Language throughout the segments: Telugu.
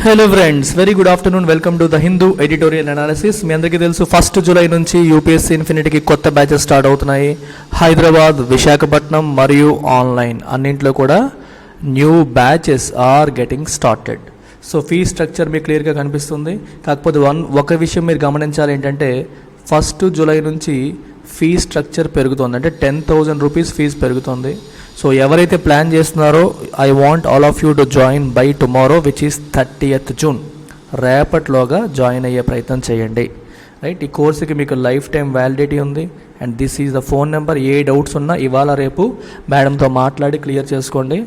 Hello friends, very good afternoon. Welcome to the Hindu editorial analysis. మీ అందరికీ తెలుసు 1 జూలై నుంచి యూపీఎస్సీ ఇన్ఫినిటీకి కొత్త బ్యాచెస్ స్టార్ట్ అవుతున్నాయి. హైదరాబాద్, విశాఖపట్నం మరియు ఆన్లైన్ అన్నింటిలో కూడా new batches are getting started. So fee structure మీకు క్లియర్గా కనిపిస్తుంది. కాకపోతే ఒక విషయం మీరు గమనించాలి ఏంటంటే 1 జూలై నుంచి ఫీ స్ట్రక్చర్ పెరుగుతుంది, అంటే 10,000 రూపీస్ ఫీజు పెరుగుతుంది. సో ఎవరైతే ప్లాన్ చేస్తున్నారో I want all of you to join by tomorrow which is 30th June. రేపట్లోగా జాయిన్ అయ్యే ప్రయత్నం చేయండి. రైట్, ఈ కోర్సుకి మీకు లైఫ్ టైం వ్యాలిడిటీ ఉంది. And this is the phone number. ఏ డౌట్స్ ఉన్నా ఇవాళ రేపు మేడంతో మాట్లాడి క్లియర్ చేసుకోండి.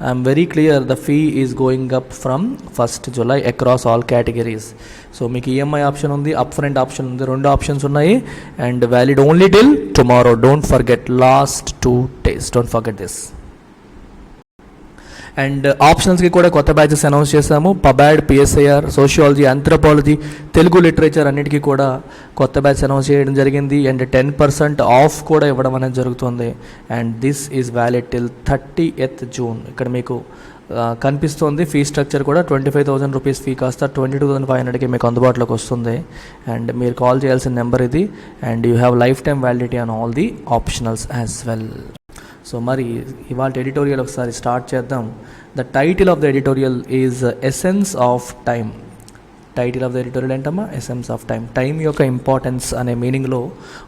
I'm very clear, the fee is going up from 1 July across all categories. So మీకు ఈఎంఐ ఆప్షన్ ఉంది, అప్ ఫ్రంట్ ఆప్షన్ ఉంది, 2 ఆప్షన్స్ ఉన్నాయి. And valid only till tomorrow. Don't forget, last 2 days, don't forget this. And ఆప్షన్స్కి కూడా కొత్త బ్యాచెస్ అనౌన్స్ చేశాము. PubAd, PSIR, sociology, anthropology, Telugu literature అన్నిటికీ కూడా కొత్త బ్యాచ్ అనౌన్స్ చేయడం జరిగింది. అండ్ 10% ఆఫ్ కూడా ఇవ్వడం అనేది జరుగుతుంది. And this is valid till 30th June. ఇక్కడ మీకు కనిపిస్తుంది ఫీ స్ట్రక్చర్ కూడా 25,000 రూపీస్ ఫీ కాస్త 22,500కి మీకు అందుబాటులోకి వస్తుంది. అండ్ మీరు కాల్ చేయాల్సిన నెంబర్ ఇది. And you have lifetime validity on all the optionals as well. So మరి ఇవాళ ఎడిటోరియల్ ఒకసారి స్టార్ట్ చేద్దాం. The title of the editorial is essence of time. Title of the editorial ఏంటమ్మా? Essence of time. టైం యొక్క ఇంపార్టెన్స్ అనే మీనింగ్లో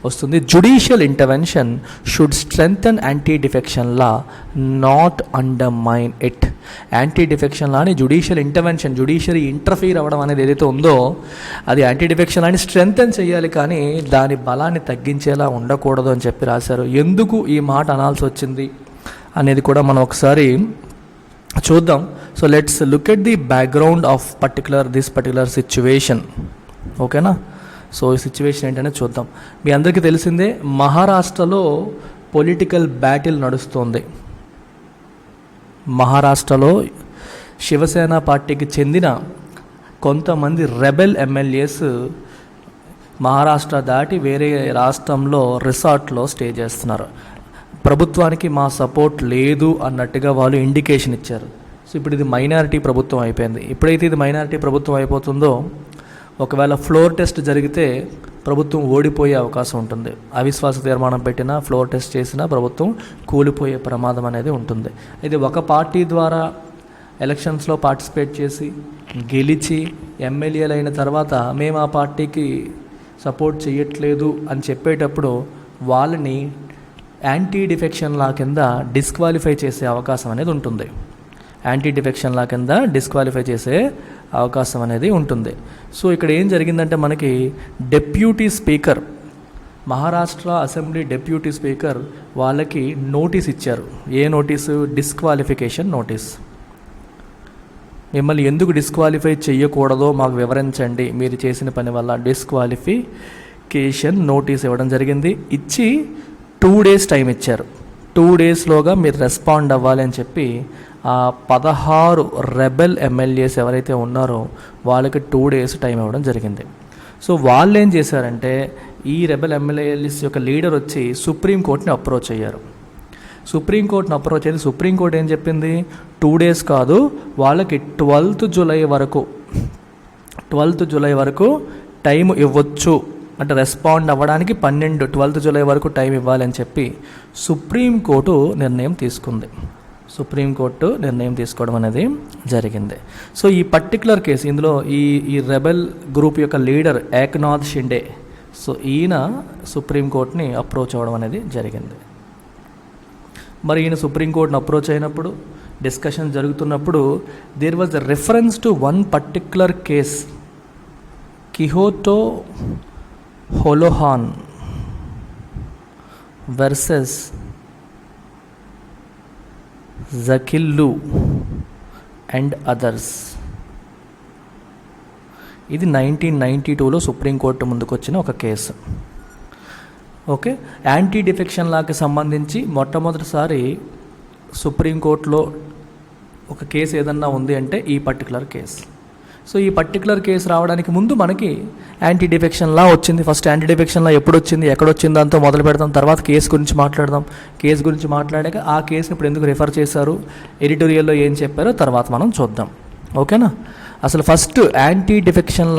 వస్తుంది. Judicial intervention should strengthen anti defection law, not undermine it. Anti defection లాని జుడిషియల్ ఇంటర్వెన్షన్, జుడిషియరీ ఇంటర్ఫీర్ అవ్వడం అనేది ఏదైతే ఉందో అది యాంటీ డిఫెక్షన్ లాని స్ట్రెంగ్థెన్ చేయాలి, కానీ దాని బలాన్ని తగ్గించేలా ఉండకూడదు అని చెప్పి రాశారు. ఎందుకు ఈ మాట అనాల్సి వచ్చింది అనేది కూడా మనం ఒకసారి చూద్దాం. So let's look at the background of this particular situation. ఓకేనా? సో ఈ సిచ్యువేషన్ ఏంటనే చూద్దాం. మీ అందరికీ తెలిసిందే, మహారాష్ట్రలో పొలిటికల్ బ్యాటిల్ నడుస్తోంది. మహారాష్ట్రలో శివసేన పార్టీకి చెందిన కొంతమంది రెబెల్ ఎమ్మెల్యేస్ మహారాష్ట్ర దాటి వేరే రాష్ట్రంలో రిసార్ట్లో స్టే చేస్తున్నారు. ప్రభుత్వానికి మా సపోర్ట్ లేదు అన్నట్టుగా వాళ్ళు ఇండికేషన్ ఇచ్చారు. సో ఇప్పుడు ఇది మైనారిటీ ప్రభుత్వం అయిపోయింది. ఎప్పుడైతే ఇది మైనారిటీ ప్రభుత్వం అయిపోతుందో ఒకవేళ ఫ్లోర్ టెస్ట్ జరిగితే ప్రభుత్వం ఓడిపోయే అవకాశం ఉంటుంది. అవిశ్వాస తీర్మానం పెట్టినా, ఫ్లోర్ టెస్ట్ చేసినా ప్రభుత్వం కూలిపోయే ప్రమాదం అనేది ఉంటుంది. అయితే ఒక పార్టీ ద్వారా ఎలక్షన్స్లో పార్టిసిపేట్ చేసి గెలిచి ఎమ్మెల్యేలు అయిన తర్వాత మేము ఆ పార్టీకి సపోర్ట్ చేయట్లేదు అని చెప్పేటప్పుడు వాళ్ళని యాంటీ డిఫెక్షన్ లా కింద డిస్క్వాలిఫై చేసే అవకాశం అనేది ఉంటుంది. యాంటీ డిఫెక్షన్ లా కింద డిస్క్వాలిఫై చేసే అవకాశం అనేది ఉంటుంది. సో ఇక్కడ ఏం జరిగిందంటే మనకి deputy speaker, Maharashtra assembly deputy speaker వాళ్ళకి నోటీస్ ఇచ్చారు. ఏ నోటీసు? Disqualification notice. మిమ్మల్ని ఎందుకు డిస్క్వాలిఫై చేయకూడదో మాకు వివరించండి, మీరు చేసిన పని వల్ల డిస్క్వాలిఫికేషన్ నోటీస్ ఇవ్వడం జరిగింది. ఇచ్చి 2 days టైం ఇచ్చారు. 2 daysలోగా మీరు రెస్పాండ్ అవ్వాలి అని చెప్పి ఆ 16 రెబెల్ ఎమ్మెల్యేస్ ఎవరైతే ఉన్నారో వాళ్ళకి 2 days టైం ఇవ్వడం జరిగింది. సో వాళ్ళు ఏం చేశారంటే ఈ రెబెల్ ఎమ్మెల్యేస్ యొక్క లీడర్ వచ్చి సుప్రీంకోర్టుని అప్రోచ్ అయ్యారు. సుప్రీంకోర్టుని అప్రోచ్ అయితే సుప్రీంకోర్టు ఏం చెప్పింది? 2 days కాదు, వాళ్ళకి 12th జూలై వరకు టైం ఇవ్వచ్చు, అంటే రెస్పాండ్ అవ్వడానికి 12th జూలై వరకు టైం ఇవ్వాలని చెప్పి సుప్రీంకోర్టు నిర్ణయం తీసుకోవడం అనేది జరిగింది. సో ఈ పర్టికులర్ కేసు, ఇందులో ఈ రెబెల్ గ్రూప్ యొక్క లీడర్ ఏక్నాథ్ షిండే, సో ఈయన సుప్రీంకోర్టుని అప్రోచ్ అవ్వడం అనేది జరిగింది. మరి ఈయన సుప్రీంకోర్టుని అప్రోచ్ అయినప్పుడు, డిస్కషన్ జరుగుతున్నప్పుడు there was a reference to one particular case, Kihoto Hollohan versus Zachillhu and others. ఇది 1992లో సుప్రీంకోర్టు ముందుకు వచ్చిన ఒక కేసు. ఓకే, యాంటీ డిఫెక్షన్ లాకి సంబంధించి మొట్టమొదటిసారి సుప్రీంకోర్టులో ఒక కేసు ఏదన్నా ఉంది అంటే ఈ పర్టికులర్ కేసు. సో ఈ పర్టికులర్ కేసు రావడానికి ముందు మనకి యాంటీ డిఫెక్షన్ లా వచ్చింది. ఫస్ట్ యాంటీ డిఫెక్షన్ లా ఎప్పుడు వచ్చింది, ఎక్కడొచ్చింది దాంతో మొదలు పెడతాం. తర్వాత కేసు గురించి మాట్లాడదాం. కేసు గురించి మాట్లాడాక ఆ కేసుని ఇప్పుడు ఎందుకు రిఫర్ చేశారు, ఎడిటోరియల్లో ఏం చెప్పారో తర్వాత మనం చూద్దాం. ఓకేనా? అసలు ఫస్ట్ యాంటీ డిఫెక్షన్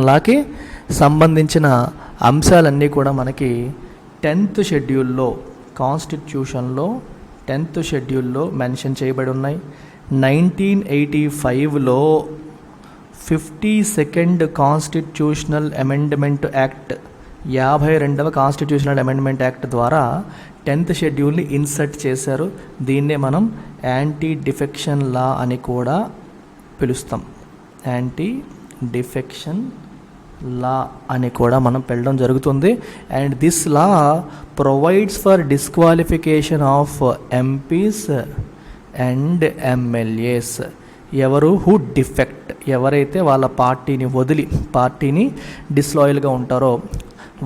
లాకి సంబంధించిన అంశాలన్నీ కూడా మనకి 10th షెడ్యూల్లో కాన్స్టిట్యూషన్లో 10th షెడ్యూల్లో మెన్షన్ చేయబడి ఉన్నాయి. 1985లో 52nd కాన్స్టిట్యూషనల్ అమెండ్మెంట్ యాక్ట్ 52వ కాన్స్టిట్యూషనల్ అమెండ్మెంట్ యాక్ట్ ద్వారా 10th షెడ్యూల్ని ఇన్సర్ట్ చేశారు. దీన్నే మనం యాంటీ డిఫెక్షన్ లా అని కూడా పిలుస్తాం. యాంటీ డిఫెక్షన్ లా అని కూడా మనం పిలవడం జరుగుతుంది. And this law provides for disqualification of MPs and MLAs. ఎవరు హూ డిఫెక్ట్, ఎవరైతే వాళ్ళ పార్టీని వదిలి పార్టీని డిస్లాయల్గా ఉంటారో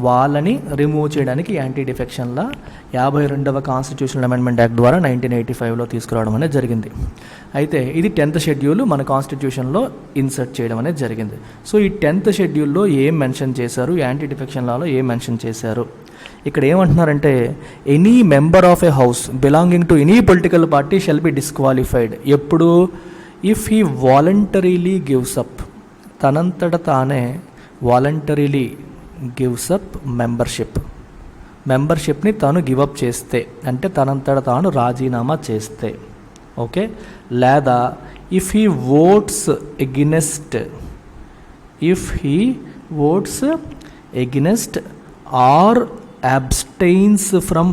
వాళ్ళని రిమూవ్ చేయడానికి యాంటీ డిఫెక్షన్ లా 52వ కాన్స్టిట్యూషనల్ అమెండ్మెంట్ యాక్ట్ ద్వారా 1985లో తీసుకురావడం అనేది జరిగింది. అయితే ఇది 10th షెడ్యూల్ మన కాన్స్టిట్యూషన్లో ఇన్సర్ట్ చేయడం అనేది జరిగింది. సో ఈ 10th షెడ్యూల్లో ఏం మెన్షన్ చేశారు, యాంటీ డిఫెక్షన్ లాలో ఏం మెన్షన్ చేశారు, ఇక్కడ ఏమంటున్నారంటే any member of a house belonging to any political party shall be disqualified. ఎప్పుడు if he voluntarily gives up, తనంతట తానే వాలంటరీలీ గివ్స్ అప్ మెంబర్షిప్ని తాను గివప్ చేస్తే, అంటే తనంతట తాను రాజీనామా చేస్తే, ఓకే, లేదా if he votes against or abstains from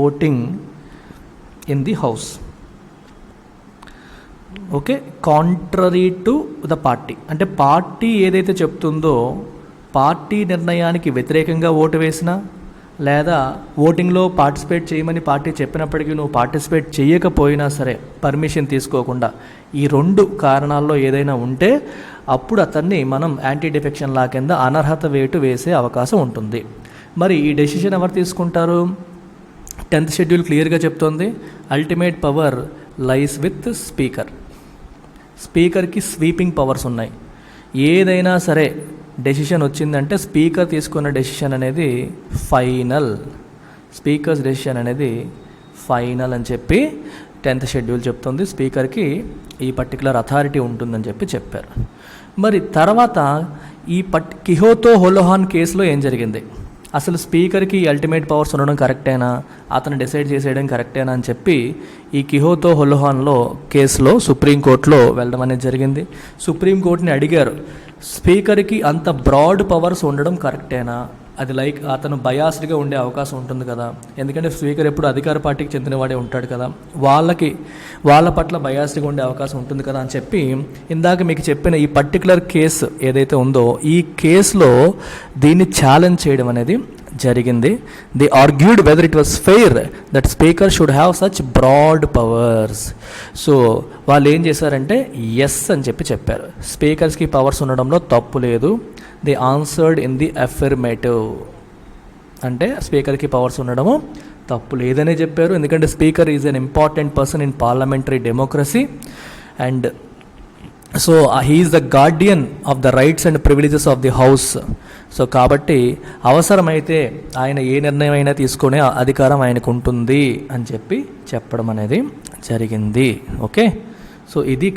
voting in the house. Okay, contrary to the party, అంటే పార్టీ ఏదైతే చెప్తుందో పార్టీ నిర్ణయానికి వ్యతిరేకంగా ఓటు వేసినా, లేదా ఓటింగ్లో పార్టిసిపేట్ చేయమని పార్టీ చెప్పినప్పటికీ నువ్వు పార్టిసిపేట్ చేయకపోయినా సరే పర్మిషన్ తీసుకోకుండా, ఈ 2 కారణాల్లో ఏదైనా ఉంటే అప్పుడు అతన్ని మనం యాంటీ డిఫెక్షన్ లా కింద అనర్హత వేటు వేసే అవకాశం ఉంటుంది. మరి ఈ డెసిషన్ ఎవరు తీసుకుంటారు? 10th షెడ్యూల్ క్లియర్గా చెప్తోంది, అల్టిమేట్ పవర్ లైస్ విత్ స్పీకర్కి స్వీపింగ్ పవర్స్ ఉన్నాయి. ఏదైనా సరే డెసిషన్ వచ్చిందంటే స్పీకర్ తీసుకున్న డెసిషన్ అనేది స్పీకర్స్ డెసిషన్ అనేది ఫైనల్ అని చెప్పి 10th షెడ్యూల్ చెప్తుంది. స్పీకర్కి ఈ పర్టికులర్ అథారిటీ ఉంటుందని చెప్పారు. మరి తర్వాత ఈ కిహోతో హోలోహాన్ కేసులో ఏం జరిగింది? అసలు స్పీకర్కి అల్టిమేట్ పవర్స్ ఉండడం కరెక్టేనా, అతను డిసైడ్ చేసేయడం కరెక్టేనా అని చెప్పి ఈ కిహోతో హోలోహాన్లో కేసులో సుప్రీంకోర్టులో వెళ్ళడం అనేది జరిగింది. సుప్రీంకోర్టుని అడిగారు, స్పీకర్కి అంత బ్రాడ్ పవర్స్ ఉండడం కరెక్టేనా, అది అతను బయాస్డ్గా ఉండే అవకాశం ఉంటుంది కదా, ఎందుకంటే స్పీకర్ ఎప్పుడు అధికార పార్టీకి చెందినవాడే ఉంటాడు కదా, వాళ్ళ పట్ల బయాస్డ్గా ఉండే అవకాశం ఉంటుంది కదా అని చెప్పి ఇందాక మీకు చెప్పిన ఈ పర్టికులర్ కేసు ఏదైతే ఉందో ఈ కేసులో దీన్ని ఛాలెంజ్ చేయడం అనేది జరిగింది. They argued whether it was fair that speaker should have such broad powers. So వాళ్ళు ఏం చేశారంటే ఎస్ అని చెప్పారు, స్పీకర్స్కి పవర్స్ ఉండడంలో తప్పు లేదు. They answered in the affirmative, అంటే స్పీకర్కి పవర్స్ ఉండడము తప్పు లేదనే చెప్పారు. ఎందుకంటే speaker is an important person in parliamentary democracy and so he's the guardian of the rights and privileges of the house. So కాబట్టి అవసరమైతే ఆయన ఏ నిర్ణయం అయినా తీసుకునే అధికారం ఆయనకు ఉంటుంది అని చెప్పడం అనేది జరిగింది. ఓకే, సో ఇది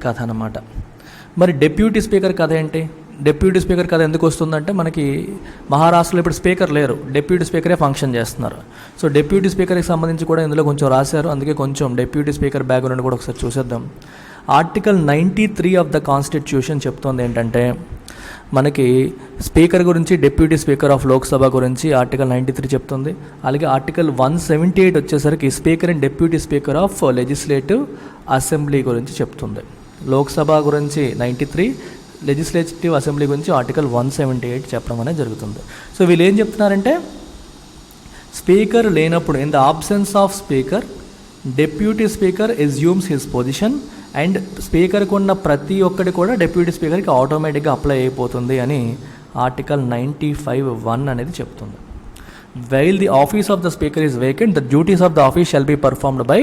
కథ అన్నమాట. మరి డిప్యూటీ స్పీకర్ కథ ఏంటి? డిప్యూటీ స్పీకర్ కథ ఎందుకు వస్తుందంటే మనకి మహారాష్ట్రలో ఇప్పుడు స్పీకర్ లేరు, డిప్యూటీ స్పీకరే ఫంక్షన్ చేస్తున్నారు. సో డిప్యూటీ స్పీకర్కి సంబంధించి కూడా ఇందులో కొంచెం రాశారు, అందుకే కొంచెం డిప్యూటీ స్పీకర్ బ్యాక్గ్రౌండ్ కూడా ఒకసారి చూసేద్దాం. ఆర్టికల్ 93 ఆఫ్ ద కాన్స్టిట్యూషన్ చెప్తోంది ఏంటంటే మనకి స్పీకర్ గురించి, డిప్యూటీ స్పీకర్ ఆఫ్ లోక్సభ గురించి ఆర్టికల్ 93 చెప్తుంది. అలాగే ఆర్టికల్ 178 వచ్చేసరికి speaker and deputy speaker of legislative assembly గురించి చెప్తుంది. లోక్సభ గురించి 93, లెజిస్లేటివ్ అసెంబ్లీ గురించి ఆర్టికల్ 178 చెప్పడం అనేది జరుగుతుంది. సో వీళ్ళు ఏం చెప్తున్నారంటే స్పీకర్ లేనప్పుడు in the absence of speaker deputy speaker assumes his position and స్పీకర్కి ఉన్న ప్రతి ఒక్కటి కూడా డిప్యూటీ స్పీకర్కి ఆటోమేటిక్గా అప్లై అయిపోతుంది అని ఆర్టికల్ 95(1) అనేది చెప్తుంది. While the office of the speaker is vacant the duties of the office shall be performed by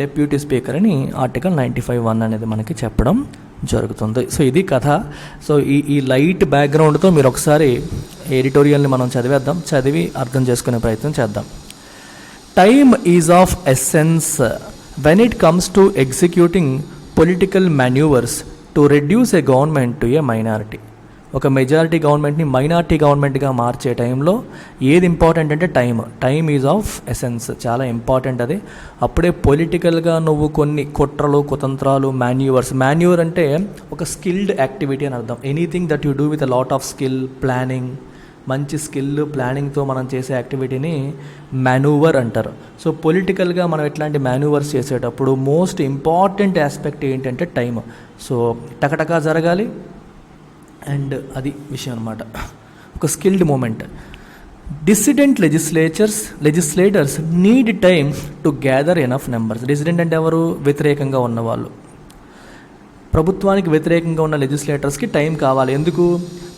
deputy speaker అని ఆర్టికల్ 95(1) అనేది మనకి చెప్పడం జరుగుతుంది. సో ఇది కథ. సో ఈ లైట్ బ్యాక్గ్రౌండ్తో మీరు ఒకసారి ఎడిటోరియల్ని మనం చదివి అర్థం చేసుకునే ప్రయత్నం చేద్దాం. Time is of essence when it comes to executing political manoeuvres to reduce a government to a minority. ఒక మెజారిటీ గవర్నమెంట్ని మైనారిటీ గవర్నమెంట్గా మార్చే టైంలో ఏది ఇంపార్టెంట్ అంటే టైమ్ ఈజ్ ఆఫ్ ఎసెన్స్, చాలా ఇంపార్టెంట్ అది. అప్పుడే పొలిటికల్గా నువ్వు కొన్ని కుట్రలు కుతంత్రాలు మాన్యూవర్ అంటే ఒక స్కిల్డ్ యాక్టివిటీ అని అర్థం. Anything that you do with a lot of skill, planning, మంచి స్కిల్ ప్లానింగ్తో మనం చేసే యాక్టివిటీని మాన్యూవర్ అంటారు. సో పొలిటికల్గా మనం ఎట్లాంటి మాన్యూవర్స్ చేసేటప్పుడు మోస్ట్ ఇంపార్టెంట్ ఆస్పెక్ట్ ఏంటంటే టైం. సో టకటకా జరగాలి, అండ్ అది విషయం అనమాట, ఒక skilled moment. Dissident legislators need time to gather enough numbers. Dissident అంటే ఎవరు? వ్యతిరేకంగా ఉన్నవాళ్ళు. ప్రభుత్వానికి వ్యతిరేకంగా ఉన్న లెజిస్లేటర్స్కి టైం కావాలి. ఎందుకు?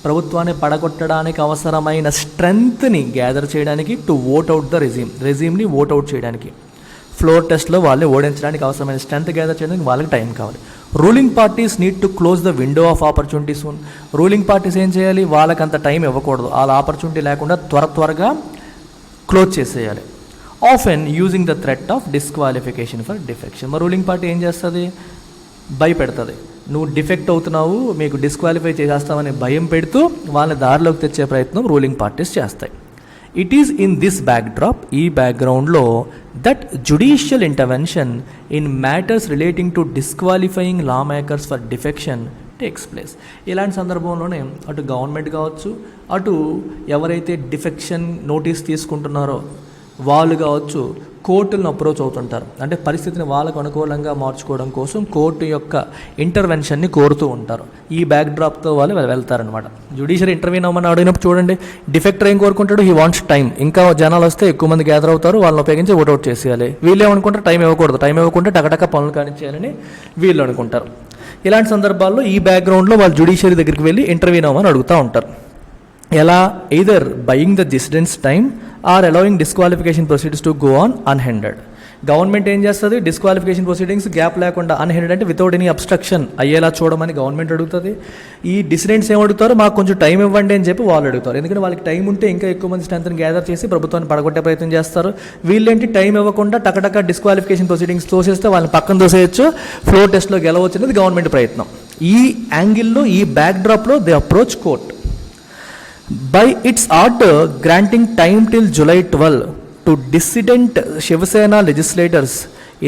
ప్రభుత్వాన్ని పడగొట్టడానికి అవసరమైన స్ట్రెంగ్త్ని గ్యాదర్ చేయడానికి, టు ఓట్ అవుట్ ద రెజీమ్ని ఓట్ అవుట్ చేయడానికి, ఫ్లోర్ టెస్ట్లో వాళ్ళని ఓడించడానికి అవసరమైన స్ట్రెంగ్త్ గ్యాదర్ చేయడానికి వాళ్ళకి టైం కావాలి. Ruling parties need to close the window of opportunity soon. Ruling parties ఏం చేయాలి? వాళ్ళకంత టైం ఇవ్వకూడదు, వాళ్ళ ఆపర్చునిటీ లేకుండా త్వరగా క్లోజ్ చేసేయాలి. Often using the threat of disqualification for defection. మరి రూలింగ్ పార్టీ ఏం చేస్తుంది? భయపెడుతుంది. నువ్వు డిఫెక్ట్ అవుతున్నావు, మీకు డిస్క్వాలిఫై చేసేస్తామని భయం పెడుతూ వాళ్ళని దారిలోకి తెచ్చే ప్రయత్నం రూలింగ్ పార్టీస్ చేస్తాయి. It is in this backdrop, ఈ బ్యాక్గ్రౌండ్లో, that judicial intervention in matters relating to disqualifying law makers for defection takes place. ఇలాంటి సందర్భంలోనే అటు గవర్నమెంట్ కావచ్చు, అటు ఎవరైతే డిఫెక్షన్ నోటీస్ తీసుకుంటున్నారో వాళ్ళు కావచ్చు, కోర్టులను అప్రోచ్ అవుతుంటారు. అంటే పరిస్థితిని వాళ్ళకు అనుకూలంగా మార్చుకోవడం కోసం కోర్టు యొక్క ఇంటర్వెన్షన్ని కోరుతూ ఉంటారు. ఈ బ్యాక్డ్రాప్తో వాళ్ళు వెళ్తారనమాట. జ్యుడిషియల్ ఇంటర్వ్యూన్ అవ్వమని అడిగినప్పుడు చూడండి, డిఫెక్టర్ ఏం కోరుకుంటాడు? He wants time. ఇంకా జనాలు వస్తే ఎక్కువ మంది గ్యాదర్ అవుతారు, వాళ్ళని ఉపయోగించి ఓట్అవుట్ చేసేయాలి. వీళ్ళు ఏమనుకుంటారు? టైం ఇవ్వకూడదు, టైం ఇవ్వకుంటే టకటక పనులు కానిచ్చేయాలని వీళ్ళు అనుకుంటారు. ఇలాంటి సందర్భాల్లో ఈ బ్యాక్గ్రౌండ్లో వాళ్ళు జ్యుడిషియరీ దగ్గరికి వెళ్ళి ఇంటర్వ్యూన్ అవ్వమని అడుగుతూ ఉంటారు. ఎలా? Either buying the dissidents time or allowing disqualification proceedings to go on unhindered. Government ఏం చేస్తుంది? డిస్క్వాలిఫికేషన్ ప్రొసీడింగ్స్ గ్యాప్ లేకుండా, అన్హెండెడ్ అంటే వితౌట్ ఎనీ అబ్స్ట్రక్షన్ అయ్యేలా చూడమని గవర్నమెంట్ అడుగుతుంది. ఈ డిసిడెంట్స్ ఏం అడుగుతారు? మాకు కొంచెం టైం ఇవ్వండి అని చెప్పి వాళ్ళు అడుగుతారు. ఎందుకంటే వాళ్ళకి టైం ఉంటే ఇంకా ఎక్కువ మంది స్ట్రెంత్ని గ్యాదర్ చేసి ప్రభుత్వాన్ని పడగొట్టే ప్రయత్నం చేస్తారు. వీళ్ళేంటి టైం ఇవ్వకుండా టకటక డిస్క్వాలిఫికేషన్ ప్రొసీడింగ్స్ తోసేస్తే వాళ్ళని పక్కన తోసేయచ్చు, ఫ్లోర్ టెస్ట్లో గెలవచ్చు అనేది గవర్నమెంట్ ప్రయత్నం. ఈ యాంగిల్లో, ఈ బ్యాక్డ్రాప్లో they approach court. By its order granting time till July 12 to dissident Shiv Sena legislators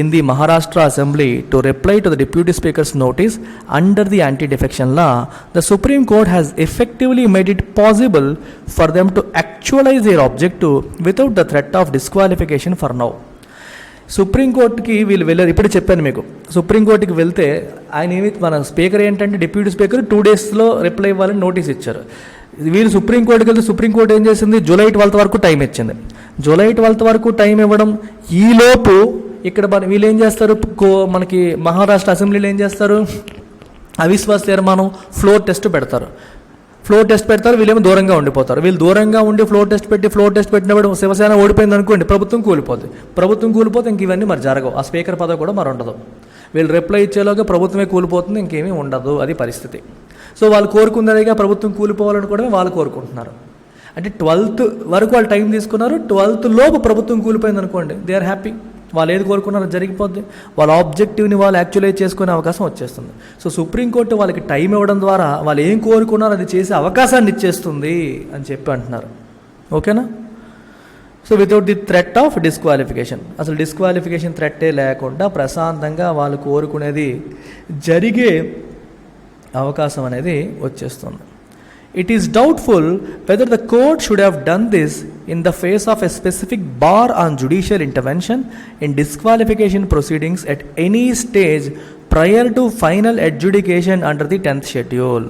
in the Maharashtra Assembly to reply to the Deputy Speaker's notice under the anti-defection law, the Supreme Court has effectively made it possible for them to actualize their objective without the threat of disqualification for now. సుప్రీంకోర్టుకి వీళ్ళు వెళ్ళారు. ఇప్పుడు చెప్పాను మీకు, సుప్రీంకోర్టుకి వెళ్తే ఆయన ఏమి, మన స్పీకర్ ఏంటంటే డిప్యూటీ స్పీకర్ 2 daysలో రిప్లై ఇవ్వాలని నోటీస్ ఇచ్చారు. వీళ్ళు సుప్రీంకోర్టుకి వెళ్తే సుప్రీంకోర్టు ఏం చేసింది? July 12 వరకు టైం ఇచ్చింది. July 12 వరకు టైం ఇవ్వడం, ఈలోపు ఇక్కడ వీళ్ళు ఏం చేస్తారు? మనకి మహారాష్ట్ర అసెంబ్లీలో ఏం చేస్తారు? అవిశ్వాస తీర్మానం, ఫ్లోర్ టెస్ట్ పెడతారు. వీళ్ళేమో దూరంగా ఉండిపోతారు. వీళ్ళు దూరంగా ఉండి ఫ్లోర్ టెస్ట్ పెట్టినప్పుడు శివసేన ఓడిపోయింది అనుకోండి, ప్రభుత్వం కూలిపోతే ఇంక ఇవన్నీ మరి జరగవు. ఆ స్పీకర్ పదవి కూడా మరి ఉండదు. వీళ్ళు రిప్లై ఇచ్చేలోగా ప్రభుత్వమే కూలిపోతుంది, ఇంకేమీ ఉండదు. అది పరిస్థితి. సో వాళ్ళు కోరుకున్నదిగా ప్రభుత్వం కూలిపోవాలనుకోవడమే వాళ్ళు కోరుకుంటున్నారు. అంటే 12th వరకు వాళ్ళు టైం తీసుకున్నారు. 12th లోపు ప్రభుత్వం కూలిపోయింది అనుకోండి, దే ఆర్ హ్యాపీ. వాళ్ళు ఏది కోరుకున్నారో జరిగిపోద్ది. వాళ్ళ ఆబ్జెక్టివ్ని వాళ్ళు యాక్చువలైజ్ చేసుకునే అవకాశం వచ్చేస్తుంది. సో సుప్రీంకోర్టు వాళ్ళకి టైం ఇవ్వడం ద్వారా వాళ్ళు ఏం కోరుకున్నారో అది చేసే అవకాశాన్ని ఇచ్చేస్తుంది అని చెప్పి అంటున్నారు. ఓకేనా? So without the threat of disqualification, అసలు డిస్క్వాలిఫికేషన్ థ్రెట్టే లేకుండా ప్రశాంతంగా వాళ్ళు కోరుకునేది జరిగే అవకాశం అనేది వచ్చేస్తుంది. It is doubtful whether the court should have done this in the face of a specific bar on judicial intervention in disqualification proceedings at any stage prior to final adjudication under the 10th schedule.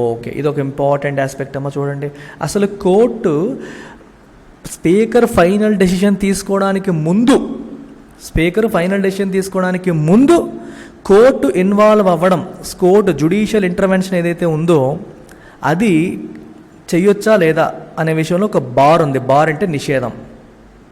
Okay, ఇది ఒక ఇంపార్టెంట్ ఆస్పెక్ట్ అమ్మ. చూడండి, అసలు కోర్టు స్పీకర్ ఫైనల్ డెసిషన్ తీసుకోవడానికి ముందు కోర్టు ఇన్వాల్వ్ అవ్వడం, కోర్టు జుడిషియల్ ఇంటర్వెన్షన్ ఏదైతే ఉందో అది చెయ్యొచ్చా లేదా అనే విషయంలో ఒక బార్ ఉంది. బార్ అంటే నిషేధం.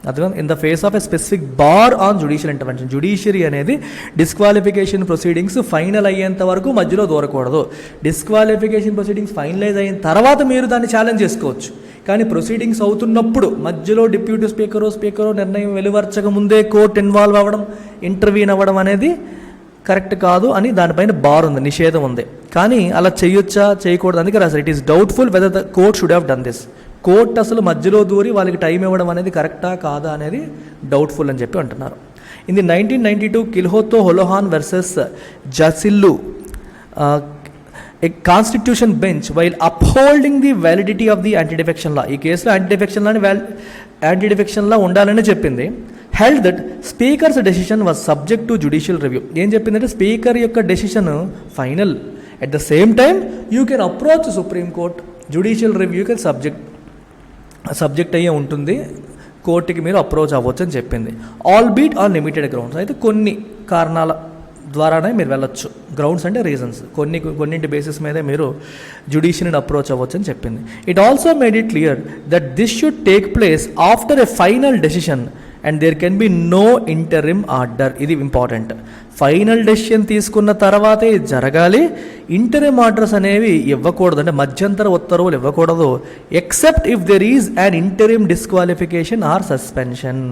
అదే in the face of a specific bar on judicial intervention. Judiciary అనేది డిస్క్వాలిఫికేషన్ ప్రొసీడింగ్స్ ఫైనల్ అయ్యేంత వరకు మధ్యలో దూరకూడదు. డిస్క్వాలిఫికేషన్ ప్రొసీడింగ్స్ ఫైనలైజ్ అయిన తర్వాత మీరు దాన్ని ఛాలెంజ్ చేసుకోవచ్చు. కానీ ప్రొసీడింగ్స్ అవుతున్నప్పుడు మధ్యలో డిప్యూటీ స్పీకరు నిర్ణయం వెలువరచక ముందే కోర్టు ఇన్వాల్వ్ అవ్వడం, ఇంటర్వ్యూన్ అవ్వడం అనేది కరెక్ట్ కాదు అని దానిపైన బార్ ఉంది, నిషేధం ఉంది. కానీ అలా చేయొచ్చా చేయకూడదు అందుకే రాశారు it is doubtful whether the court should have done this. Court అసలు మధ్యలో దూరి వాళ్ళకి టైం ఇవ్వడం అనేది కరెక్టా కాదా అనేది డౌట్ఫుల్ అని చెప్పి అంటున్నారు. In the 1992 Kihoto Hollohan versus Zachillhu a constitution bench while upholding the validity of the anti defection law, ఈ కేసులో యాంటీ డిఫెక్షన్ లా ఉండాలని చెప్పింది. Held that speaker's decision was subject to judicial review. ఏం చెప్పిందంటే స్పీకర్ యొక్క decision final, at the same time you can approach Supreme Court, judicial రివ్యూకి సబ్జెక్ట్ అయ్యే ఉంటుంది, కోర్టుకి మీరు అప్రోచ్ అవ్వచ్చు అని చెప్పింది. Albeit on limited grounds, అయితే కొన్ని కారణాల ద్వారానే మీరు వెళ్ళొచ్చు. గ్రౌండ్స్ అంటే రీజన్స్, కొన్నింటి బేసిస్ మీదే మీరు జ్యుడిషియరీని అప్రోచ్ అవ్వచ్చు అని చెప్పింది. It also made it clear that this should take place after a final decision and there can be no interim order. ఇది ఇంపార్టెంట్. ఫైనల్ డెసిషన్ తీసుకున్న తర్వాతే ఇది జరగాలి. ఇంటరిమ్ ఆర్డర్స్ అనేవి ఇవ్వకూడదు, అంటే మధ్యంతర ఉత్తర్వులు ఇవ్వకూడదు, except if there is an interim disqualification or suspension.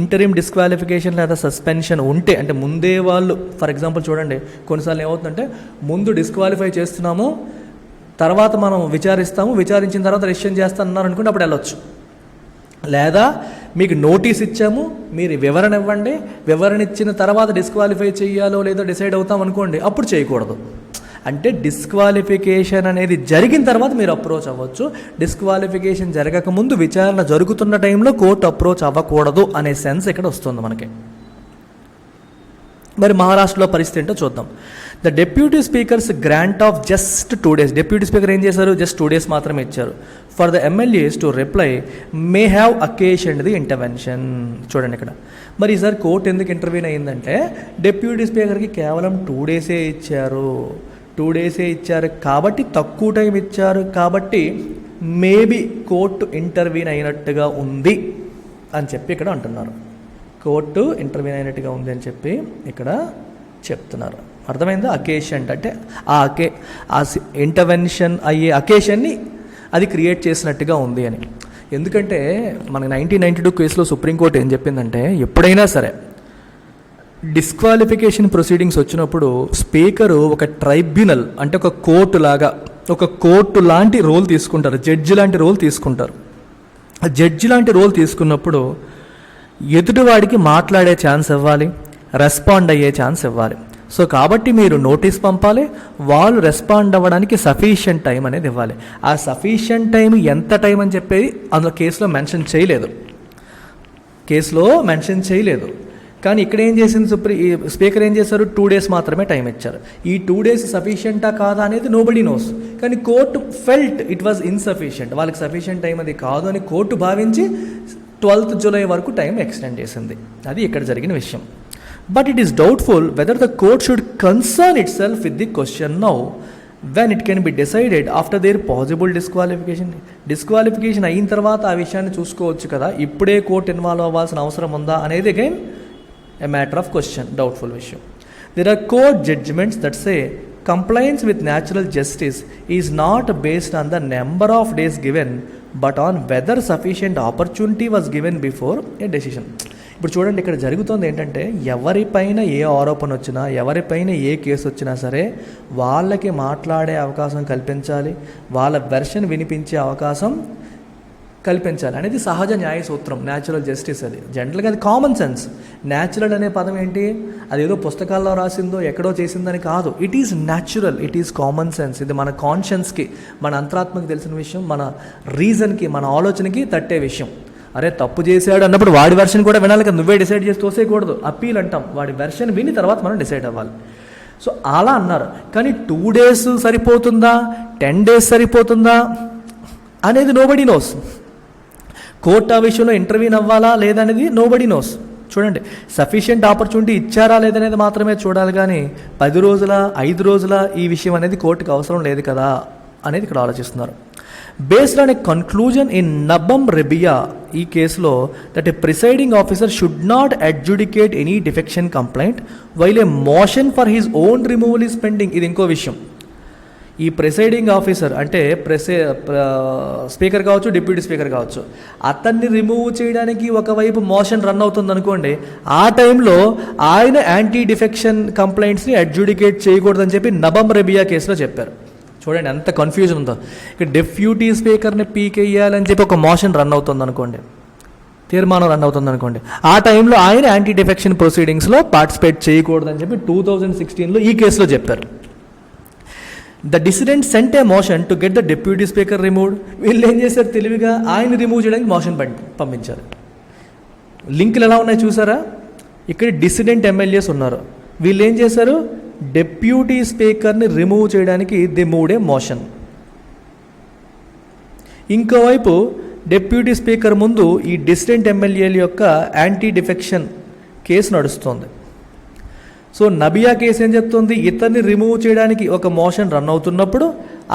Interim disqualification లేదా సస్పెన్షన్ ఉంటే, అంటే ముందే వాళ్ళు ఫర్ ఎగ్జాంపుల్ చూడండి కొన్నిసార్లు ఏమవుతుందంటే ముందు డిస్క్వాలిఫై చేస్తున్నాము, తర్వాత మనం విచారించిన తర్వాత డెసిషన్ చేస్తానన్నారు అనుకుంటే అప్పుడు వెళ్ళొచ్చు. లేదా మీకు నోటీస్ ఇచ్చాము, మీరు వివరణ ఇవ్వండి, వివరణ ఇచ్చిన తర్వాత డిస్క్వాలిఫై చేయాలో లేదో డిసైడ్ అవుతాం అనుకోండి, అప్పుడు చేయకూడదు. అంటే డిస్క్వాలిఫికేషన్ అనేది జరిగిన తర్వాత మీరు అప్రోచ్ అవ్వచ్చు. డిస్క్వాలిఫికేషన్ జరగకముందు విచారణ జరుగుతున్న టైంలో కోర్టు అప్రోచ్ అవ్వకూడదు అనే సెన్స్ ఇక్కడ వస్తుంది మనకి. మరి మహారాష్ట్రలో పరిస్థితి ఏంటో చూద్దాం. The deputy speaker's grant of just 2 days. Deputy speaker ఏం చేశారు, జస్ట్ 2 days మాత్రమే ఇచ్చారు. For the MLAs to reply may have occasioned the intervention. చూడండి ఇక్కడ మరి ఈసారి కోర్టు ఎందుకు ఇంటర్వ్యూన్ అయ్యిందంటే డెప్యూటీ స్పీకర్కి కేవలం 2 days ఇచ్చారు. 2 days ఇచ్చారు కాబట్టి తక్కువ టైం ఇచ్చారు కాబట్టి మేబీ కోర్టు ఇంటర్వ్యూన్ అయినట్టుగా ఉంది అని చెప్పి ఇక్కడ అంటున్నారు. కోర్టు ఇంటర్వ్యూన్ అయినట్టుగా ఉంది అని చెప్పి ఇక్కడ చెప్తున్నారు. అర్థమైందా? అకేషన్ అంటే ఆ ఇంటర్వెన్షన్ అయ్యే అకేషన్ని అది క్రియేట్ చేసినట్టుగా ఉంది అని. ఎందుకంటే మనకి 1992 కేసులో సుప్రీంకోర్టు ఏం చెప్పిందంటే ఎప్పుడైనా సరే డిస్క్వాలిఫికేషన్ ప్రొసీడింగ్స్ వచ్చినప్పుడు స్పీకరు ఒక ట్రైబ్యునల్ అంటే ఒక కోర్టు లాంటి రోల్ తీసుకుంటారు, జడ్జి లాంటి రోల్ తీసుకుంటారు. జడ్జి లాంటి రోల్ తీసుకున్నప్పుడు ఎదుటివాడికి మాట్లాడే ఛాన్స్ ఇవ్వాలి, రెస్పాండ్ అయ్యే ఛాన్స్ ఇవ్వాలి. సో కాబట్టి మీరు నోటీస్ పంపాలి, వాళ్ళు రెస్పాండ్ అవ్వడానికి సఫిషియంట్ టైం అనేది ఇవ్వాలి. ఆ సఫిషియంట్ టైం ఎంత టైం అని చెప్పేది అందులో కేసులో మెన్షన్ చేయలేదు. కానీ ఇక్కడ ఏం చేసింది స్పీకర్ ఏం చేశారు, 2 days మాత్రమే టైం ఇచ్చారు. ఈ 2 days సఫిషియంటా కాదా అనేది నోబడీ నోస్. కానీ court felt it was insufficient, వాళ్ళకి సఫిషియంట్ టైం అది కాదు అని కోర్టు భావించి 12th July వరకు టైం ఎక్స్టెండ్ చేసింది. అది ఇక్కడ జరిగిన విషయం. But it is doubtful whether the court should concern itself with the question now when it can be decided after their possible disqualification. Disqualification అయిన తర్వాత ఆ విషయాన్ని చూసుకోవచ్చు కదా, ఇప్పుడే కోర్టు ఇన్వాల్వ్ అవ్వాల్సిన అవసరం ఉందా అనేది again a matter of question, doubtful విషయం. There are court judgments that say compliance with natural justice is not based on the number of days given but on whether sufficient opportunity was given before a decision. ఇప్పుడు చూడండి ఇక్కడ జరుగుతుంది ఏంటంటే ఎవరిపైన ఏ ఆరోపణ వచ్చినా, ఎవరిపైన ఏ కేసు వచ్చినా సరే వాళ్ళకి మాట్లాడే అవకాశం కల్పించాలి, వాళ్ళ వెర్షన్ వినిపించే అవకాశం కల్పించాలి అనేది సహజ న్యాయ సూత్రం, న్యాచురల్ జస్టిస్. అది జనరల్గా అది కామన్ సెన్స్. న్యాచురల్ అనే పదం ఏంటి, అదేదో పుస్తకాల్లో రాసిందో ఎక్కడో చేసిందని కాదు. It is natural, it is common sense. ఇది మన కాన్షియన్స్కి, మన అంతరాత్మకి తెలిసిన విషయం, మన రీజన్కి, మన ఆలోచనకి తట్టే విషయం. అరే తప్పు చేశాడు అన్నప్పుడు వాడి వెర్షన్ కూడా వినాలి కదా, నువ్వే డిసైడ్ చేసి తోసేయకూడదు. అప్పీల్ అంటాం, వాడి వెర్షన్ విని తర్వాత మనం డిసైడ్ అవ్వాలి. సో అలా అన్నారు. కానీ 2 days సరిపోతుందా, 10 days సరిపోతుందా అనేది నోబడీ నోస్. కోర్టు ఆ విషయంలో ఇంటర్వ్యూన్ అవ్వాలా లేదనేది నోబడీ నోస్. చూడండి సఫిషియంట్ ఆపర్చునిటీ ఇచ్చారా లేదనేది మాత్రమే చూడాలి, కానీ 10 రోజుల 5 రోజుల ఈ విషయం అనేది కోర్టుకు అవసరం లేదు కదా అనేది ఇక్కడ ఆలోచిస్తున్నారు. Based on a conclusion in Nabam Rebia ఈ కేసులో that a presiding officer should not adjudicate any defection complaint while a motion for his own removal is pending. ఇది ఇంకో విషయం. ఈ ప్రిసైడింగ్ ఆఫీసర్ అంటే స్పీకర్ కావచ్చు, డిప్యూటీ స్పీకర్ కావచ్చు, అతన్ని రిమూవ్ చేయడానికి ఒకవైపు మోషన్ రన్ అవుతుంది అనుకోండి, ఆ టైంలో ఆయన యాంటీ డిఫెక్షన్ కంప్లైంట్స్ని అడ్జుడికేట్ చేయకూడదని చెప్పి నబమ్ రెబియా కేసులో చెప్పారు. చూడండి ఎంత కన్ఫ్యూజన్ ఉందో. ఇక డిప్యూటీ స్పీకర్ని పీకేయాలని చెప్పి ఒక మోషన్ రన్ అవుతుంది అనుకోండి, తీర్మానం రన్ అవుతుంది అనుకోండి, ఆ టైంలో ఆయన యాంటీ డిఫెక్షన్ ప్రొసీడింగ్స్లో పార్టిసిపేట్ చేయకూడదని చెప్పి 2016లో ఈ కేసులో చెప్పారు. The decidendi sent a motion to get the deputy speaker removed. వీళ్ళు ఏం చేశారు, తెలివిగా ఆయన రిమూవ్ చేయడానికి మోషన్ పంపించారు. లింకులు ఎలా ఉన్నాయి చూసారా? ఇక్కడ డిసిడెంట్ ఎమ్మెల్యేస్ ఉన్నారు, వీళ్ళు ఏం చేశారు, డిప్యూటీ స్పీకర్ని రిమూవ్ చేయడానికి ది మూవ్ ఏ మోషన్. ఇంకోవైపు డిప్యూటీ స్పీకర్ ముందు ఈ డిసిడెంట్ ఎమ్మెల్యేల యొక్క యాంటీ డిఫెక్షన్ కేసు నడుస్తుంది. సో నబియా కేసు ఏం చెప్తుంది, ఇతన్ని రిమూవ్ చేయడానికి ఒక మోషన్ రన్ అవుతున్నప్పుడు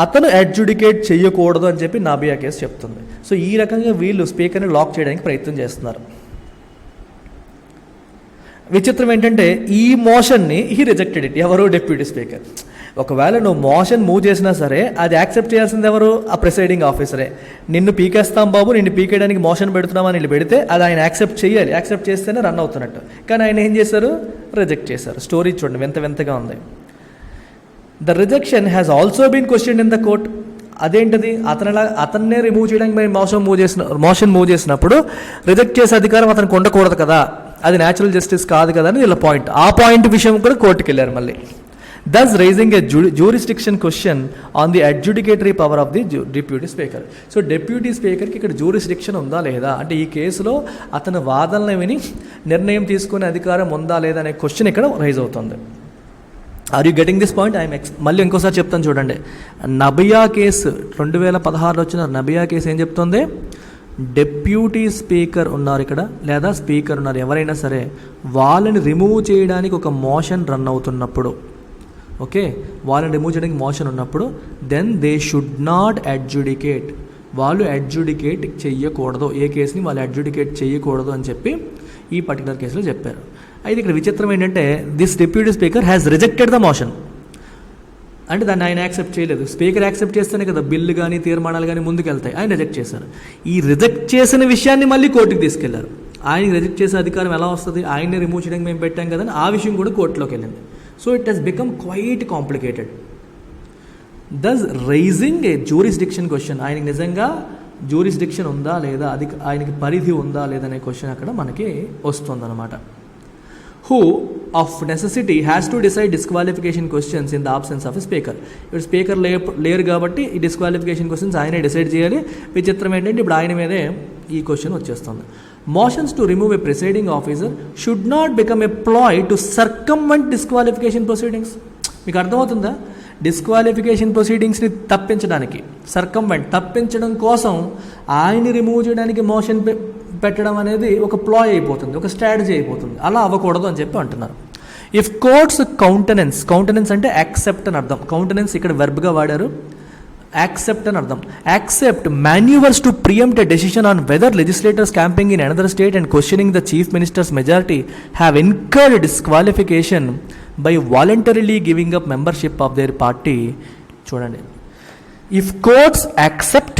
అతను అడ్జుడికేట్ చేయకూడదు అని చెప్పి నబియా కేసు చెప్తుంది. సో ఈ రకంగా వీళ్ళు స్పీకర్ని లాక్ చేయడానికి ప్రయత్నం చేస్తున్నారు. విచిత్రం ఏంటంటే ఈ మోషన్ని హీ రిజెక్టెడ్ ఇట్. ఎవరు, డిప్యూటీ స్పీకర్. ఒకవేళ నువ్వు మోషన్ మూవ్ చేసినా సరే అది యాక్సెప్ట్ చేయాల్సింది ఎవరు, ఆ ప్రిసైడింగ్ ఆఫీసరే. నిన్ను పీకేస్తాం బాబు, నిన్ను పీకేయడానికి మోషన్ పెడుతున్నామని వీళ్ళు పెడితే అది ఆయన యాక్సెప్ట్ చేయాలి, యాక్సెప్ట్ చేస్తేనే రన్ అవుతున్నట్టు. కానీ ఆయన ఏం చేశారు, రిజెక్ట్ చేశారు. స్టోరీ చూడండి వింత వింతగా ఉంది. The rejection has also been question in the court. అదేంటిది, అతన్నే రిమూవ్ చేయడానికి మేము మోషన్ మూవ్ చేసినప్పుడు రిజెక్ట్ చేసే అధికారం అతనికి ఉండకూడదు కదా, అది న్యాచురల్ జస్టిస్ కాదు కదా అని వీళ్ళ పాయింట్. ఆ పాయింట్ విషయం కూడా కోర్టుకి వెళ్ళారు మళ్ళీ. thus raising a jurisdiction question on the adjudicatory power of the deputy speaker. So deputy స్పీకర్కి ఇక్కడ జ్యూరిస్డిక్షన్ ఉందా లేదా అంటే ఈ కేసులో అతను వాదనలు విని నిర్ణయం తీసుకునే అధికారం ఉందా లేదా అనే క్వశ్చన్ ఇక్కడ రైజ్ అవుతుంది. Are you getting this point? మళ్ళీ ఇంకోసారి చెప్తాను చూడండి. నబియా కేసు 2016లో వచ్చిన నబియా కేసు ఏం చెప్తుంది, డిప్యూటీ స్పీకర్ ఉన్నారు ఇక్కడ లేదా స్పీకర్ ఉన్నారు ఎవరైనా సరే, వాళ్ళని రిమూవ్ చేయడానికి ఒక మోషన్ రన్ అవుతున్నప్పుడు, ఓకే, వాళ్ళని రిమూవ్ చేయడానికి మోషన్ ఉన్నప్పుడు then they should not adjudicate, వాళ్ళు అడ్జుడికేట్ చెయ్యకూడదు, ఏ కేసుని వాళ్ళు అడ్జుడికేట్ చేయకూడదు అని చెప్పి ఈ పర్టికులర్ కేసులో చెప్పారు. అయితే ఇక్కడ విచిత్రం ఏంటంటే this deputy speaker has rejected the motion. అంటే దాన్ని ఆయన యాక్సెప్ట్ చేయలేదు. స్పీకర్ యాక్సెప్ట్ చేస్తేనే కదా బిల్లు కానీ తీర్మానాలు కానీ ముందుకు వెళ్తాయి. ఆయన రిజెక్ట్ చేశారు. ఈ రిజెక్ట్ చేసిన విషయాన్ని మళ్ళీ కోర్టుకి తీసుకెళ్లారు. ఆయనకి రిజెక్ట్ చేసే అధికారం ఎలా వస్తుంది, ఆయన్ని రిమూవ్ చేయడానికి మేము పెట్టాం కదా అని ఆ విషయం కూడా కోర్టులోకి వెళ్ళింది. So it has become quite complicated. Thus raising a jurisdiction question, ఆయనకి నిజంగా జ్యూరిస్డిక్షన్ ఉందా లేదా, అది ఆయనకి పరిధి ఉందా లేదా అనే క్వశ్చన్ అక్కడ మనకి వస్తుందన్నమాట. Who of necessity has to decide disqualification questions in the absence of a speaker. ఇప్పుడు స్పీకర్ లేరు కాబట్టి ఈ డిస్క్వాలిఫికేషన్ క్వశ్చన్స్ ఆయనే డిసైడ్ చేయాలి. విచిత్రం ఏంటంటే ఇప్పుడు ఆయన మీదే ఈ క్వశ్చన్ వచ్చేస్తుంది. Motions to remove a presiding officer should not become a ploy to circumvent disqualification proceedings. మీకు అర్థమవుతుందా? డిస్క్వాలిఫికేషన్ ప్రొసీడింగ్స్ని తప్పించడానికి, తప్పించడం కోసం ఆయన్ని రిమూవ్ చేయడానికి మోషన్ పెట్టడం అనేది ఒక ప్లాయ్ అయిపోతుంది, ఒక స్ట్రాటజీ అయిపోతుంది. అలా అవ్వకూడదు అని చెప్పి అంటున్నారు. ఇఫ్ కోర్ట్స్ కౌంటెనెన్స్ అంటే యాక్సెప్ట్ అని అర్థం. కౌంటెనెన్స్ ఇక్కడ వెర్బ్గా వాడారు, యాక్సెప్ట్ అని అర్థం. Accept maneuvers to preempt a decision on whether legislators camping in another state and questioning the chief minister's majority have incurred disqualification by voluntarily giving up membership of their party. చూడండి, if courts accept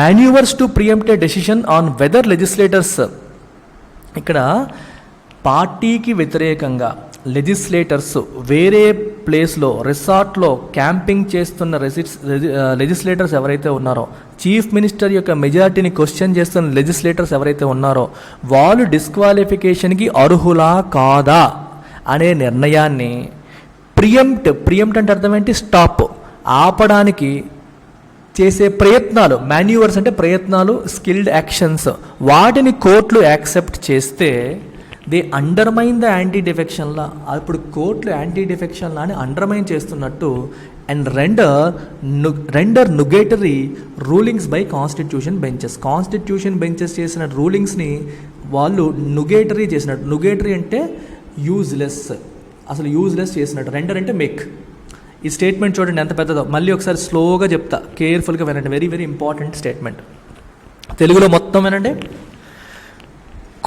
maneuvers to preempt a decision on whether legislators, ఇక్కడ పార్టీకి వ్యతిరేకంగా లెజిస్లేటర్స్ వేరే ప్లేస్లో రిసార్ట్లో క్యాంపింగ్ చేస్తున్న లెజిస్లేటర్స్ ఎవరైతే ఉన్నారో, చీఫ్ మినిస్టర్ యొక్క మెజారిటీని క్వశ్చన్ చేస్తున్న లెజిస్లేటర్స్ ఎవరైతే ఉన్నారో వాళ్ళు డిస్క్వాలిఫికేషన్కి అర్హులా కాదా అనే నిర్ణయాన్ని ప్రియంప్ట్ అంటే అర్థం ఏంటి, స్టాప్, ఆపడానికి చేసే ప్రయత్నాలు, మాన్యూవర్స్ అంటే ప్రయత్నాలు, స్కిల్డ్ యాక్షన్స్, వాటిని కోర్టులు యాక్సెప్ట్ చేస్తే they undermine the anti defection law. అప్పుడు కోర్టులు యాంటీ డిఫెక్షన్ లాని అండర్మైన్ చేస్తున్నట్టు and render nugatory rulings by constitution benches చేసిన రూలింగ్స్ని వాళ్ళు నుగేటరీ చేసినట్టు. నుగేటరీ అంటే యూజ్లెస్, అసలు యూజ్లెస్ చేసినట్టు. రెండర్ అంటే మేక్. ఈ స్టేట్మెంట్ చూడండి ఎంత పెద్దదో. మళ్ళీ ఒకసారి స్లోగా చెప్తా, కేర్ఫుల్గా వినండి. Very very important statement. తెలుగులో మొత్తం ఏనండి,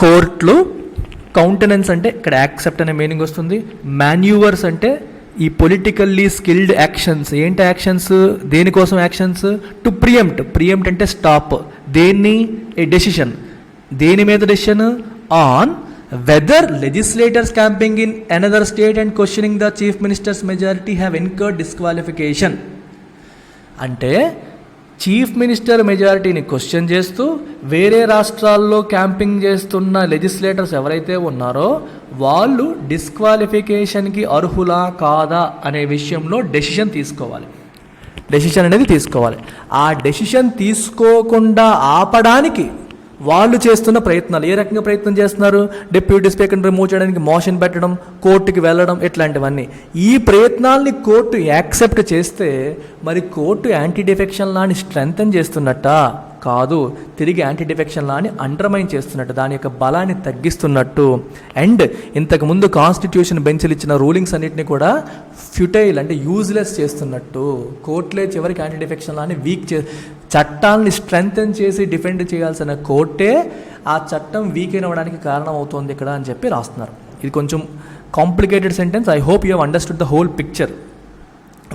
కోర్టులు, కౌంటెనెన్స్ అంటే ఇక్కడ యాక్సెప్ట్ అనే మీనింగ్ వస్తుంది, మాన్యూవర్స్ అంటే ఈ పొలిటికల్లీ స్కిల్డ్ యాక్షన్స్. ఏంటి యాక్షన్స్, దేనికోసం యాక్షన్స్, టు ప్రియంప్ట్ అంటే స్టాప్, దేన్ని, ఏ డెసిషన్, దేని మీద decision, on whether legislators camping in another state and questioning the chief minister's majority have incurred disqualification. అంటే చీఫ్ మినిస్టర్ మెజారిటీని క్వశ్చన్ చేస్తూ వేరే రాష్ట్రాల్లో క్యాంపింగ్ చేస్తున్న లెజిస్లేటర్స్ ఎవరైతే ఉన్నారో వాళ్ళు డిస్క్వాలిఫికేషన్కి అర్హులా కాదా అనే విషయంలో డెసిషన్ అనేది తీసుకోవాలి. ఆ డెసిషన్ తీసుకోకుండా ఆపడానికి వాళ్ళు చేస్తున్న ప్రయత్నాలు, ఏ రకంగా ప్రయత్నం చేస్తున్నారు, డిప్యూటీ స్పీకర్ని రిమూవ్ చేయడానికి మోషన్ పెట్టడం, కోర్టుకి వెళ్ళడం, ఇట్లాంటివన్నీ. ఈ ప్రయత్నాల్ని కోర్టు యాక్సెప్ట్ చేస్తే మరి కోర్టు యాంటీ డిఫెక్షన్ లాని స్ట్రెంగ్తన్ చేస్తున్నట్ట కాదు, తిరిగి యాంటీ డిఫెక్షన్ లాని అండర్మైన్ చేస్తున్నట్టు, దాని యొక్క బలాన్ని తగ్గిస్తున్నట్టు. అండ్ ఇంతకుముందు కాన్స్టిట్యూషన్ బెంచ్లు ఇచ్చిన రూలింగ్స్ అన్నింటినీ కూడా ఫ్యూటైల్ అంటే యూజ్లెస్ చేస్తున్నట్టు. కోర్టులే చివరికి యాంటీ డిఫెక్షన్ లాని చట్టాలని స్ట్రెంగ్తన్ చేసి డిఫెండ్ చేయాల్సిన కోర్టే ఆ చట్టం వీక్ అవ్వడానికి కారణం అవుతుంది ఇక్కడ అని చెప్పి రాస్తున్నారు. ఇది కొంచెం complicated sentence. I hope you have understood the whole picture.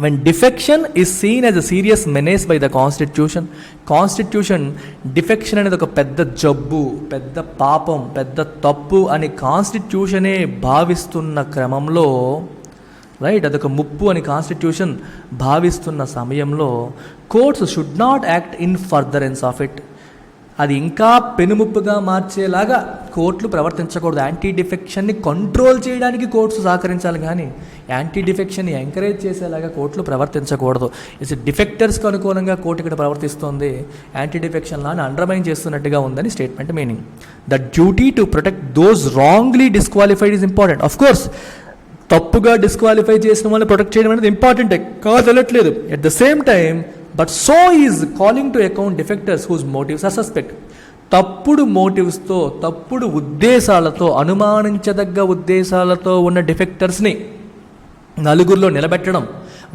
When defection is seen as a serious menace by the Constitution, defection అనేది ఒక పెద్ద జబ్బు, పెద్ద పాపం, పెద్ద తప్పు అని కాన్స్టిట్యూషనే భావిస్తున్న క్రమంలో, రైట్, అదొక ముప్పు అని కాన్స్టిట్యూషన్ భావిస్తున్న సమయంలో courts should not act in furtherance of it. అది ఇంకా పెనుముప్పుగా మార్చేలాగా కోర్టులు ప్రవర్తించకూడదు. యాంటీ డిఫెక్షన్ని కంట్రోల్ చేయడానికి కోర్ట్స్ సహకరించాలి, కానీ యాంటీ డిఫెక్షన్ని ఎంకరేజ్ చేసేలాగా కోర్టులు ప్రవర్తించకూడదు. డిఫెక్టర్స్కి అనుకూలంగా కోర్టు ఇక్కడ ప్రవర్తిస్తుంది, యాంటీ డిఫెక్షన్ లాని అండర్మైన్ చేస్తున్నట్టుగా ఉందని statement meaning. The duty to protect those wrongly disqualified is important. Of course తప్పుగా డిస్క్వాలిఫై చేసిన వాళ్ళని ప్రొటెక్ట్ చేయడం అనేది ఇంపార్టెంటే, కాదనట్లేదు. At the same time but so is calling to account defectors whose motives are suspect. తప్పుడు మోటివ్స్తో, తప్పుడు ఉద్దేశాలతో, అనుమానించదగ్గ ఉద్దేశాలతో ఉన్న డిఫెక్టర్స్ని నలుగురిలో నిలబెట్టడం,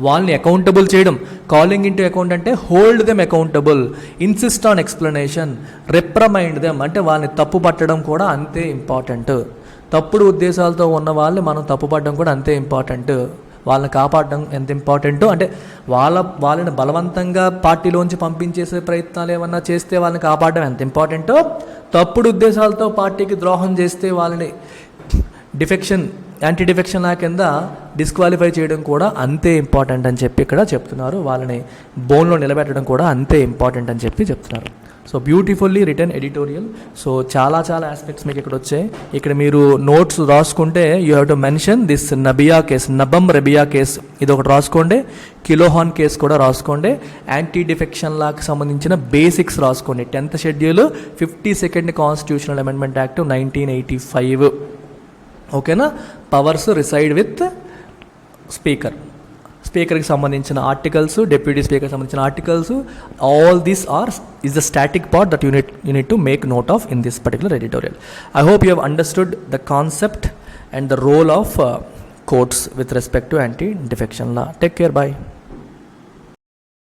వాళ్ళని అకౌంటబుల్ చేయడం. కాలింగ్ ఇన్ టు అకౌంట్ అంటే hold them accountable, insist on explanation, reprimand them అంటే వాళ్ళని తప్పు పట్టడం కూడా అంతే ఇంపార్టెంట్. తప్పుడు ఉద్దేశాలతో ఉన్న వాళ్ళని మనం తప్పుపడడం కూడా అంతే ఇంపార్టెంట్. వాళ్ళని కాపాడడం ఎంత ఇంపార్టెంటో, అంటే వాళ్ళని బలవంతంగా పార్టీలోంచి పంపించేసే ప్రయత్నాలు ఏమన్నా చేస్తే వాళ్ళని కాపాడడం ఎంత ఇంపార్టెంటో, తప్పుడు ఉద్దేశాలతో పార్టీకి ద్రోహం చేస్తే వాళ్ళని యాంటీ డిఫెక్షన్ లా కింద డిస్క్వాలిఫై చేయడం కూడా అంతే ఇంపార్టెంట్ అని చెప్పి ఇక్కడ చెప్తున్నారు. వాళ్ళని బోన్లో నిలబెట్టడం కూడా అంతే ఇంపార్టెంట్ అని చెప్పి చెప్తున్నారు. So beautifully written editorial. So చాలా ఆస్పెక్ట్స్ మీకు ఇక్కడ వచ్చాయి. ఇక్కడ మీరు నోట్స్ రాసుకుంటే you have to mention this Nabia case, Nabam Rebia case, ఇది ఒకటి రాసుకోండి. కిలోహాన్ కేస్ కూడా రాసుకోండి. యాంటీ డిఫెక్షన్ లాకి సంబంధించిన బేసిక్స్ రాసుకోండి. 10th schedule 52nd constitutional amendment act 1985. ఓకేనా. పవర్స్ రిసైడ్ విత్ స్పీకర్కి సంబంధించిన ఆర్టికల్స్, డిప్యూటీ స్పీకర్కి సంబంధించిన articles, all these is the static part that you need to make note of in this particular editorial. I hope you have understood the concept and the role of courts with respect to anti-defection law. Take care. Bye.